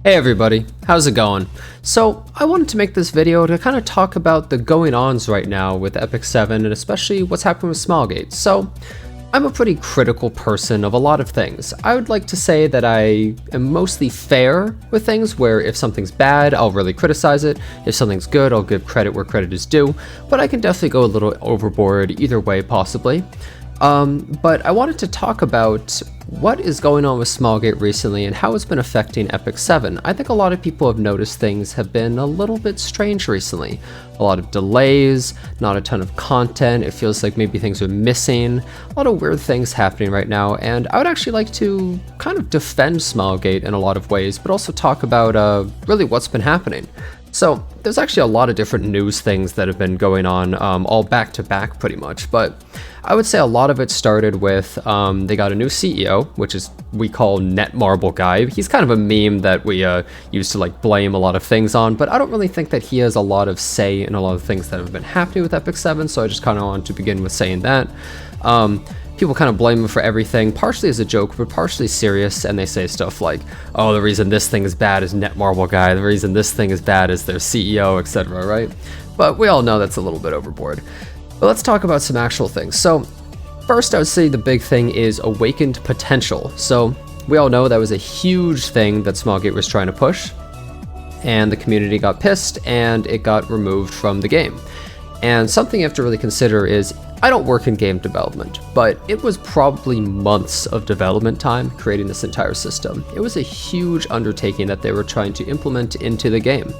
Hey everybody, how's it going? So I wanted to make this video to kind of talk about the going-ons right now with Epic 7 and especially what's happening with Smilegate. So I'm a pretty critical person of a lot of things. I would like to say that I am mostly fair with things where if something's bad, I'll really criticize it. If something's good, I'll give credit where credit is due, but I can definitely go a little overboard either way possibly. But I wanted to talk about what is going on with Smilegate recently and how it's been affecting Epic 7. I think a lot of people have noticed things have been a little bit strange recently. A lot of delays, not a ton of content, it feels like maybe things are missing, a lot of weird things happening right now, and I would actually like to kind of defend Smilegate in a lot of ways, but also talk about really what's been happening. So there's actually a lot of different news things that have been going on, all back to back pretty much, but I would say a lot of it started with they got a new CEO, which is we call Netmarble Guy. He's kind of a meme that we used to like blame a lot of things on, but I don't really think that he has a lot of say in a lot of things that have been happening with Epic 7, so I just kind of wanted to begin with saying that. People kind of blame him for everything, partially as a joke, but partially serious, and they say stuff like, oh, the reason this thing is bad is Netmarble Guy, the reason this thing is bad is their CEO, etc., right? But we all know that's a little bit overboard. But let's talk about some actual things. So first, I would say the big thing is awakened potential. So we all know that was a huge thing that Smilegate was trying to push, and the community got pissed, and it got removed from the game. And something you have to really consider is, I don't work in game development, but it was probably months of development time creating this entire system. It was a huge undertaking that they were trying to implement into the game.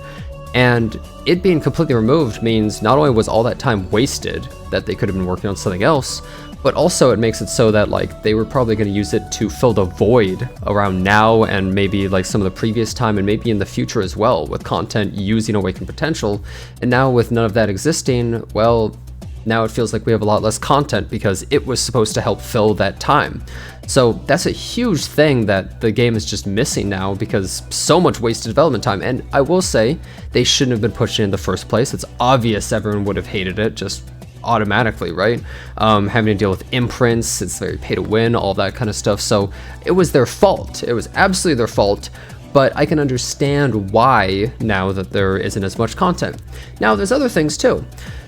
And it being completely removed means not only was all that time wasted, that they could have been working on something else, but also it makes it so that like they were probably going to use it to fill the void around now and maybe like some of the previous time and maybe in the future as well with content using awakened potential. And now with none of that existing, well, now it feels like we have a lot less content because it was supposed to help fill that time. So that's a huge thing that the game is just missing now because so much wasted development time. And I will say they shouldn't have been pushing it in the first place. It's obvious everyone would have hated it just automatically, right? Having to deal with imprints, it's very pay to win, all that kind of stuff. So it was their fault. It was absolutely their fault. But I can understand why now that there isn't as much content. Now there's other things too.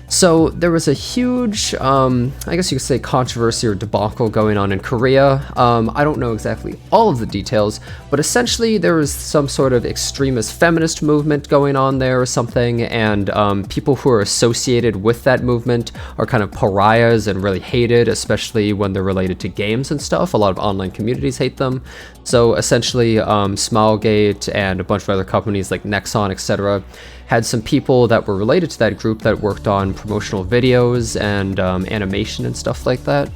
So there was a huge, I guess you could say controversy or debacle going on in Korea. I don't know exactly all of the details, but essentially there was some sort of extremist feminist movement going on there or something, and people who are associated with that movement are kind of pariahs and really hated, especially when they're related to games and stuff. A lot of online communities hate them. So essentially, Smilegate and a bunch of other companies like Nexon, etc., had some people that were related to that group that worked on promotional videos and animation and stuff like that.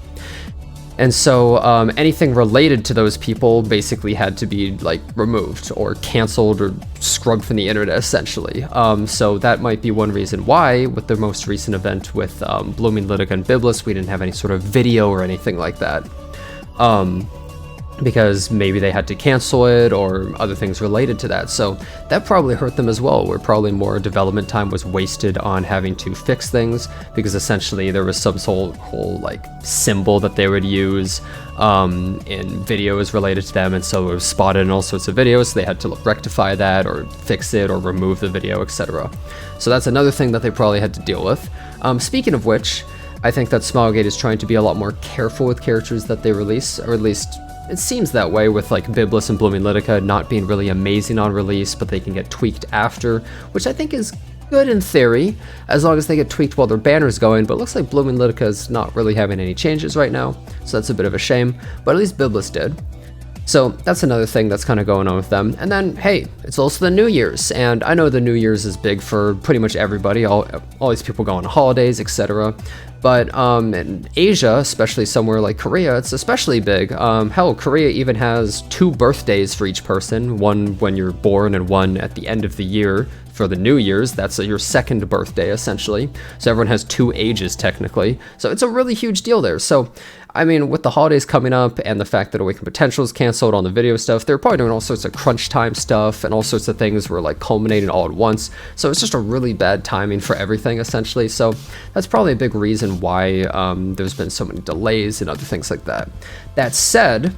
And so anything related to those people basically had to be like removed or canceled or scrubbed from the internet essentially. So that might be one reason why with the most recent event with Blooming Litica and Biblis, we didn't have any sort of video or anything like that. Because maybe they had to cancel it or other things related to that. So that probably hurt them as well, where probably more development time was wasted on having to fix things because essentially there was some whole like symbol that they would use in videos related to them, and so it was spotted in all sorts of videos, so they had to rectify that or fix it or remove the video, etc. So that's another thing that they probably had to deal with. Speaking of which, I think that Smilegate is trying to be a lot more careful with characters that they release, or at least it seems that way with like Biblis and Blooming Litica not being really amazing on release, but they can get tweaked after, which I think is good in theory, as long as they get tweaked while their banner's going, but it looks like Blooming Litica is not really having any changes right now, so that's a bit of a shame, but at least Biblis did. So that's another thing that's kind of going on with them. And then, hey, it's also the New Year's, and I know the New Year's is big for pretty much everybody, all these people go on holidays, etc. But in Asia, especially somewhere like Korea, it's especially big. Hell, Korea even has 2 birthdays for each person, one when you're born and one at the end of the year for the New Year's. That's your second birthday, essentially. So everyone has 2 ages, technically. So it's a really huge deal there. So, I mean, with the holidays coming up and the fact that Awakened Potential is canceled on the video stuff, they're probably doing all sorts of crunch time stuff and all sorts of things were like culminating all at once. So it's just a really bad timing for everything, essentially. So that's probably a big reason why there's been so many delays and other things like that. That said,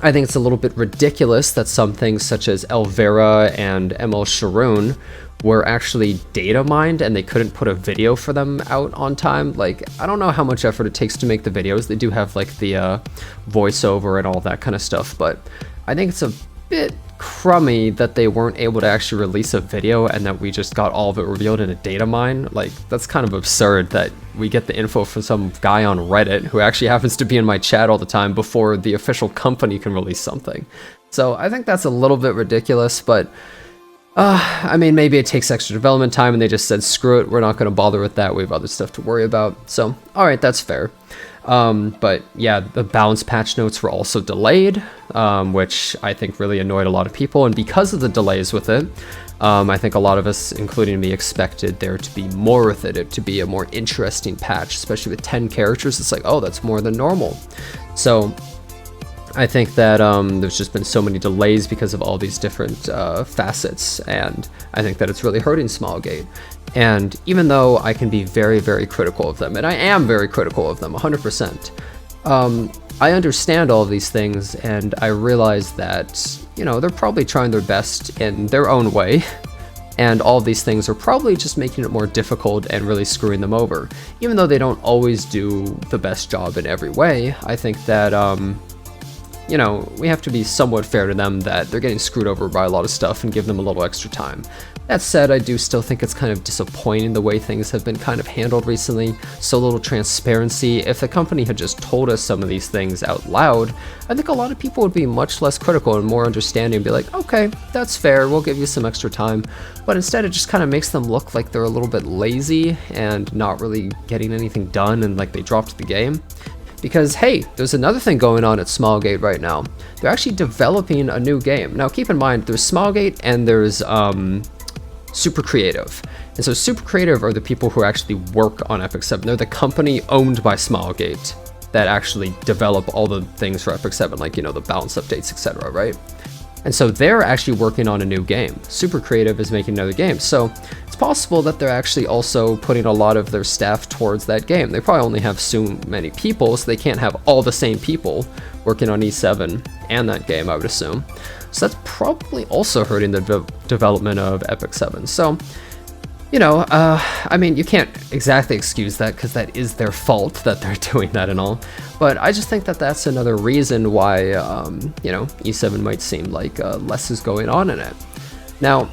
I think it's a little bit ridiculous that some things such as Elvira and ML Sharoon were actually data mined and they couldn't put a video for them out on time. Like, I don't know how much effort it takes to make the videos. They do have like the voiceover and all that kind of stuff, but I think it's a bit crummy that they weren't able to actually release a video and that we just got all of it revealed in a data mine. Like, that's kind of absurd that we get the info from some guy on Reddit who actually happens to be in my chat all the time before the official company can release something. So I think that's a little bit ridiculous, but I mean, maybe it takes extra development time and they just said, screw it, we're not going to bother with that, we have other stuff to worry about. So, alright, that's fair. But yeah, the balance patch notes were also delayed, which I think really annoyed a lot of people, and because of the delays with it, I think a lot of us, including me, expected there to be more with it to be a more interesting patch, especially with 10 characters. It's like, oh, that's more than normal. So I think that there's just been so many delays because of all these different facets, and I think that it's really hurting Smilegate. And even though I can be very, very critical of them, and I am very critical of them, 100%, I understand all of these things, and I realize that, you know, they're probably trying their best in their own way, and all of these things are probably just making it more difficult and really screwing them over. Even though they don't always do the best job in every way, I think that, you know, we have to be somewhat fair to them that they're getting screwed over by a lot of stuff and give them a little extra time. That said, I do still think it's kind of disappointing the way things have been kind of handled recently, so little transparency. If the company had just told us some of these things out loud, I think a lot of people would be much less critical and more understanding and be like, okay, that's fair, we'll give you some extra time. But instead it just kind of makes them look like they're a little bit lazy and not really getting anything done and like they dropped the game. Because, hey, there's another thing going on at Smilegate right now. They're actually developing a new game. Now, keep in mind, there's Smilegate and there's Super Creative. And so Super Creative are the people who actually work on Epic 7. They're the company owned by Smilegate that actually develop all the things for Epic 7, like, you know, the balance updates, etc., right? And so they're actually working on a new game. Super Creative is making another game. So it's possible that they're actually also putting a lot of their staff towards that game. They probably only have so many people, so they can't have all the same people working on E7 and that game, I would assume. So that's probably also hurting the development of Epic 7. So, you know, I mean, you can't exactly excuse that because that is their fault that they're doing that and all. But I just think that that's another reason why, you know, E7 might seem like less is going on in it. Now,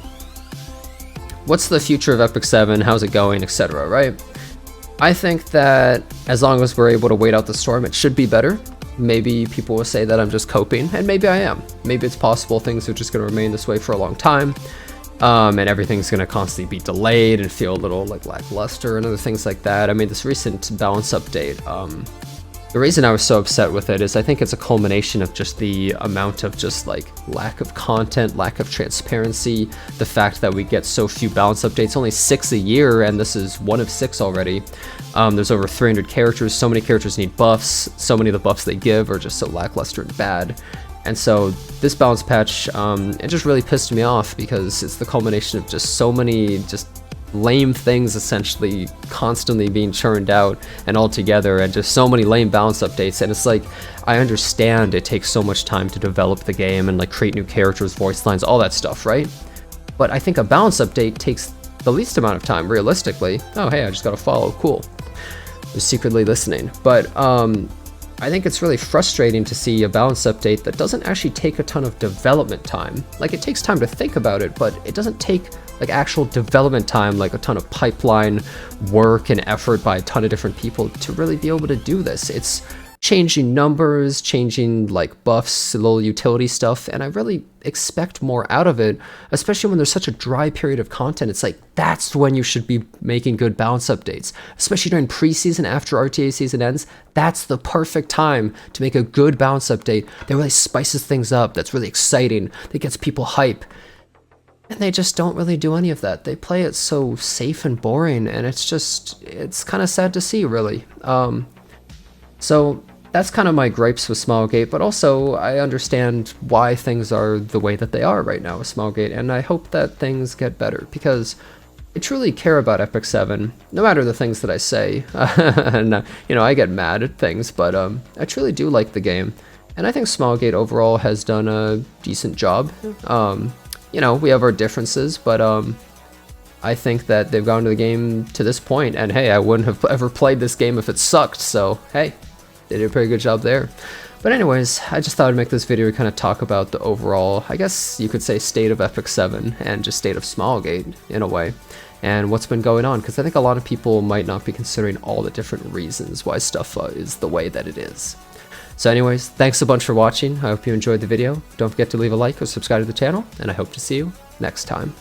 what's the future of Epic 7? How's it going, etc., right? I think that as long as we're able to wait out the storm, it should be better. Maybe people will say that I'm just coping, and maybe I am. Maybe it's possible things are just going to remain this way for a long time. And everything's going to constantly be delayed and feel a little like lackluster and other things like that. I mean, this recent balance update, the reason I was so upset with it is I think it's a culmination of just the amount of just like lack of content, lack of transparency, the fact that we get so few balance updates, only 6 a year, and this is 1 of 6 already. There's over 300 characters, so many characters need buffs, so many of the buffs they give are just so lackluster and bad. And so this balance patch, it just really pissed me off because it's the culmination of just so many just lame things essentially constantly being churned out and all together, and just so many lame balance updates. And it's like, I understand it takes so much time to develop the game and like create new characters, voice lines, all that stuff, right? But I think a balance update takes the least amount of time, realistically. Oh, hey, I just gotta follow, cool. They're secretly listening. But I think it's really frustrating to see a balance update that doesn't actually take a ton of development time. Like, it takes time to think about it, but it doesn't take like actual development time, like a ton of pipeline work and effort by a ton of different people to really be able to do this. It's changing numbers, changing like buffs, little utility stuff, and I really expect more out of it, especially when there's such a dry period of content. It's like, that's when you should be making good balance updates, especially during preseason after RTA season ends. That's the perfect time to make a good balance update that really spices things up, that's really exciting, that gets people hype. And they just don't really do any of that. They play it so safe and boring, and it's kind of sad to see, really. So that's kind of my gripes with Smilegate, but also I understand why things are the way that they are right now with Smilegate, and I hope that things get better, because I truly care about Epic 7, no matter the things that I say. And, you know, I get mad at things, but I truly do like the game. and I think Smilegate overall has done a decent job. You know, we have our differences, but I think that they've gone to the game to this point, and hey, I wouldn't have ever played this game if it sucked, so hey, they did a pretty good job there. But anyways, I just thought I'd make this video to kind of talk about the overall, I guess you could say, state of Epic 7 and just state of Smilegate in a way, and what's been going on, because I think a lot of people might not be considering all the different reasons why stuff is the way that it is. So anyways, thanks a bunch for watching. I hope you enjoyed the video. Don't forget to leave a like or subscribe to the channel, and I hope to see you next time.